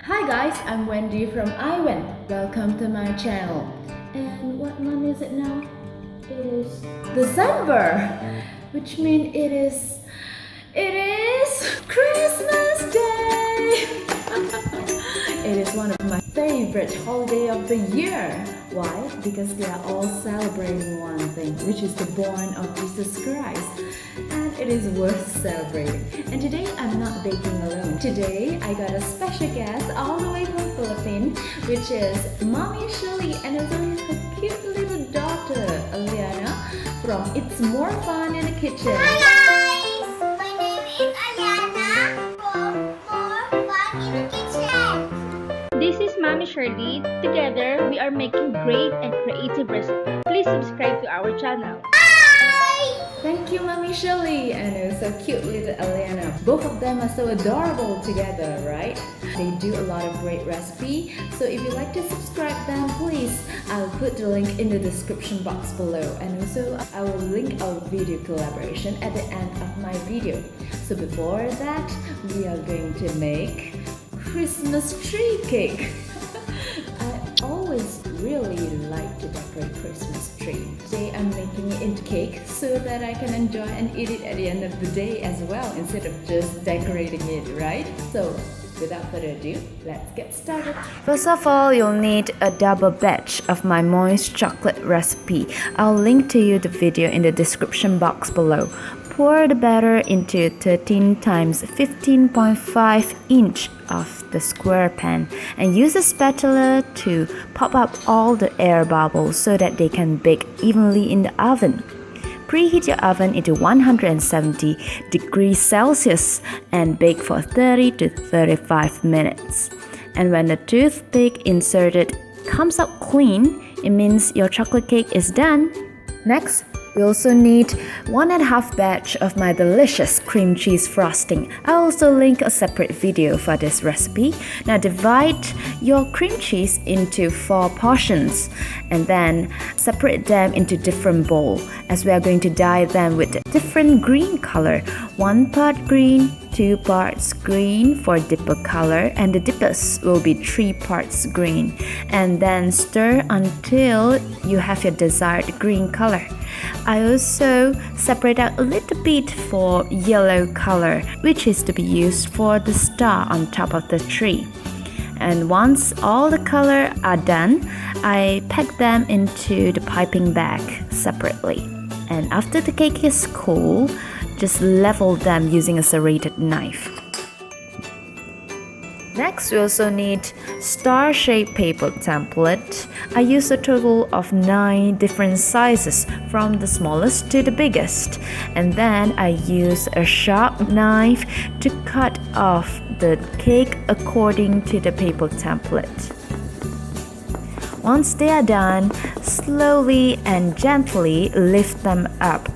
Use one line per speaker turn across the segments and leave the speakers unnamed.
Hi guys, I'm Wendy from iWen. Welcome to my channel. And what month is it now? It is December, which means it is Christmas Day. It is one of my favorite holiday of the year. Why? Because they are all celebrating one thing, which is the born of Jesus Christ. And it is worth celebrating. And today I'm not baking alone. Today I got a special guest all the way from Philippines, which is Mommy Shirley and also her cute little daughter Aliana from It's More Fun in the Kitchen.
Hi guys! My name is Aliana from More Fun in the Kitchen.
This is Mommy Shirley. Together, we are making great and creative recipes. Please subscribe to our channel.
Thank you, Mommy Shirley, and also cute little Aliana. Both of them are so adorable together, right? They do a lot of great recipes. So if you'd like to subscribe them, please, I'll put the link in the description box below. And also, I will link our video collaboration at the end of my video. So before that, we are going to make Christmas tree cake. I always really like to decorate Christmas tree. Today I'm making it into cake so that I can enjoy and eat it at the end of the day as well instead of just decorating it, right? So without further ado, let's get started. First of all, you'll need a double batch of my moist chocolate recipe. I'll link to you the video in the description box below. Pour the batter into 13 times 15.5 inch of the square pan and use a spatula to pop up all the air bubbles so that they can bake evenly in the oven. Preheat your oven into 170 degrees Celsius and bake for 30 to 35 minutes. And when the toothpick inserted comes out clean, it means your chocolate cake is done. Next, we also need 1.5 batch of my delicious cream cheese frosting. I'll also link a separate video for this recipe. Now divide your cream cheese into 4 portions and then separate them into different bowls as we are going to dye them with different green color. 1 part green, 2 parts green for dipper color, and the dippers will be 3 parts green. And then stir until you have your desired green color. I also separate out a little bit for yellow color, which is to be used for the star on top of the tree. And once all the color are done, I pack them into the piping bag separately. And after the cake is cool, just level them using a serrated knife. Next, we also need star-shaped paper template. I use a total of 9 different sizes from the smallest to the biggest. And then I use a sharp knife to cut off the cake according to the paper template. Once they are done, slowly and gently lift them up.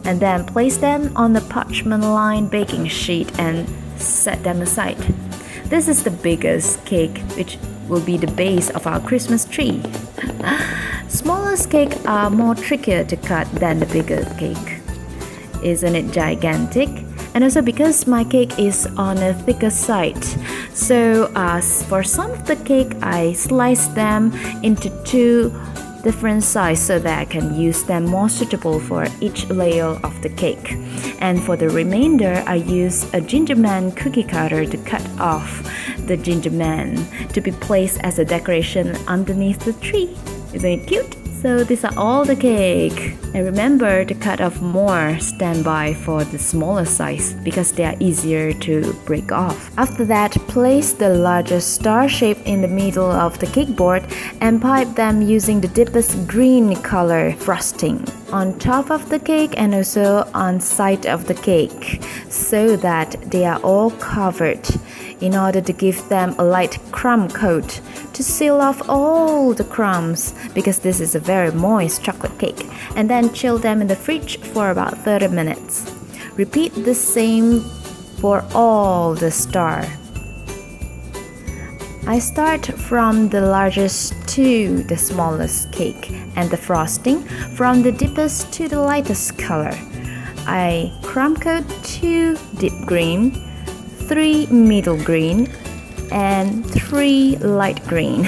And then place them on the parchment-lined baking sheet and set them aside. This is the biggest cake, which will be the base of our Christmas tree. Smallest cake are more trickier to cut than the bigger cake. Isn't it gigantic? And also because my cake is on a thicker side, so for some of the cake, I slice them into 2 different sizes so that I can use them more suitable for each layer of the cake. And for the remainder, I use a gingerman cookie cutter to cut off the gingerman to be placed as a decoration underneath the tree. Isn't it cute? So these are all the cake. And remember to cut off more standby for the smaller size because they are easier to break off. After that, place the largest star shape in the middle of the cake board and pipe them using the deepest green color frosting on top of the cake and also on side of the cake so that they are all covered in order to give them a light crumb coat to seal off all the crumbs because this is a very moist chocolate cake, and then chill them in the fridge for about 30 minutes. Repeat the same for all the star. I start from the largest to the smallest cake and the frosting from the deepest to the lightest color. I crumb coat 2 deep green, 3 middle green, and 3 light green.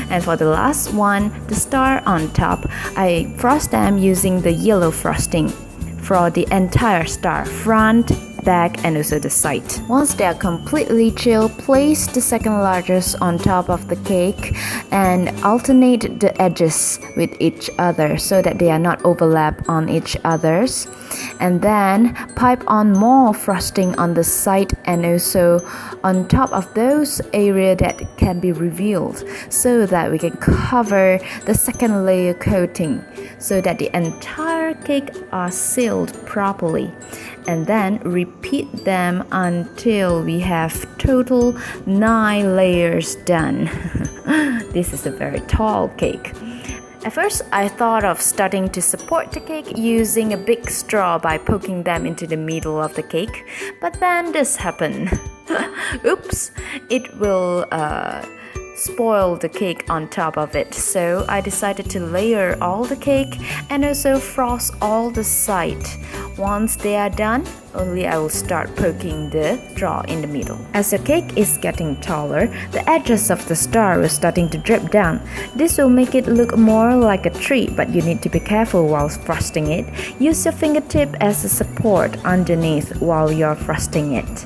And for the last one, the star on top, I frost them using the yellow frosting for the entire star, front, back, and also the side. Once they are completely chilled, place the second largest on top of the cake and alternate the edges with each other so that they are not overlap on each others. And then pipe on more frosting on the side and also on top of those areas that can be revealed so that we can cover the second layer coating so that the entire cake are sealed properly. And then repeat them until we have total 9 layers done. This is a very tall cake. At first, I thought of starting to support the cake using a big straw by poking them into the middle of the cake, but then this happened. Oops, it will spoil the cake on top of it, so I decided to layer all the cake and also frost all the sides. Once they are done, only I will start poking the straw in the middle. As the cake is getting taller, the edges of the star are starting to drip down. This will make it look more like a tree, but you need to be careful while frosting it. Use your fingertip as a support underneath while you're frosting it.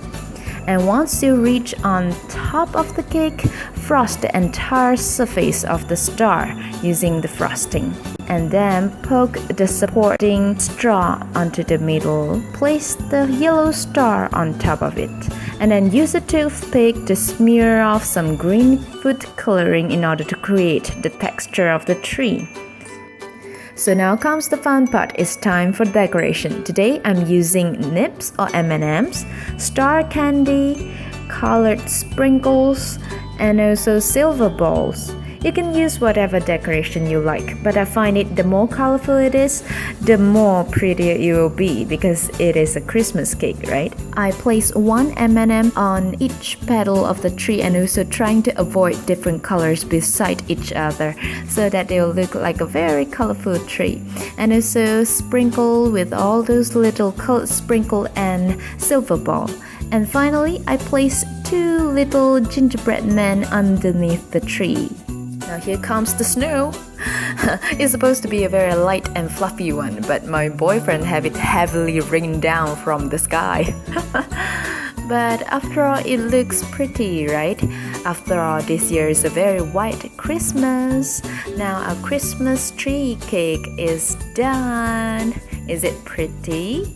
And once you reach on top of the cake, frost the entire surface of the star using the frosting. And then poke the supporting straw onto the middle. Place the yellow star on top of it. And then use a toothpick to smear off some green food coloring in order to create the texture of the tree. So now comes the fun part. It's time for decoration. Today I'm using nips or M&Ms, star candy, colored sprinkles, and also silver balls. You can use whatever decoration you like, but I find it the more colorful it is, the more prettier it will be because it is a Christmas cake, right? I place 1 M&M on each petal of the tree and also trying to avoid different colors beside each other so that they will look like a very colorful tree. And also sprinkle with all those little colored sprinkle and silver ball. And finally, I place 2 little gingerbread men underneath the tree. Now here comes the snow. It's supposed to be a very light and fluffy one, but my boyfriend had it heavily raining down from the sky. But after all, it looks pretty, right? After all, this year is a very white Christmas. Now our Christmas tree cake is done. Is it pretty?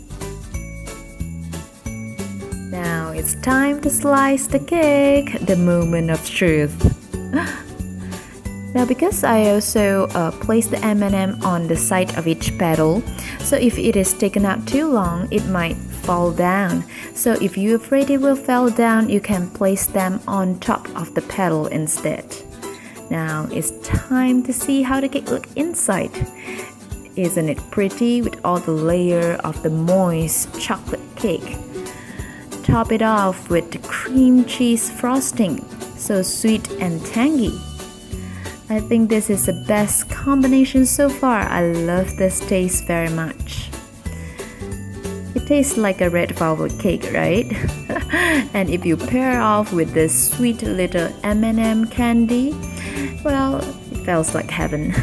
Now it's time to slice the cake, the moment of truth. Now because I also placed the M&M on the side of each petal, so if it is taken out too long, it might fall down. So if you're afraid it will fall down, you can place them on top of the petal instead. Now it's time to see how the cake looks inside. Isn't it pretty with all the layer of the moist chocolate cake? Top it off with the cream cheese frosting, so sweet and tangy. I think this is the best combination so far. I love this taste very much. It tastes like a red velvet cake, right? And if you pair off with this sweet little M&M candy, well, it feels like heaven.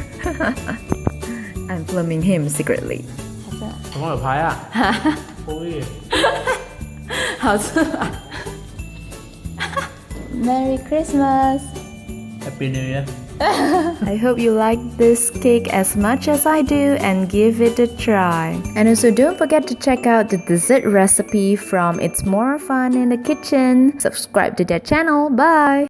I'm filming him secretly.
怎么有牌啊？可以。
好吃啊 Merry Christmas!
Happy New Year.
I hope you like this cake as much as I do and give it a try. And also don't forget to check out the dessert recipe from It's More Fun in the Kitchen. Subscribe to their channel. Bye!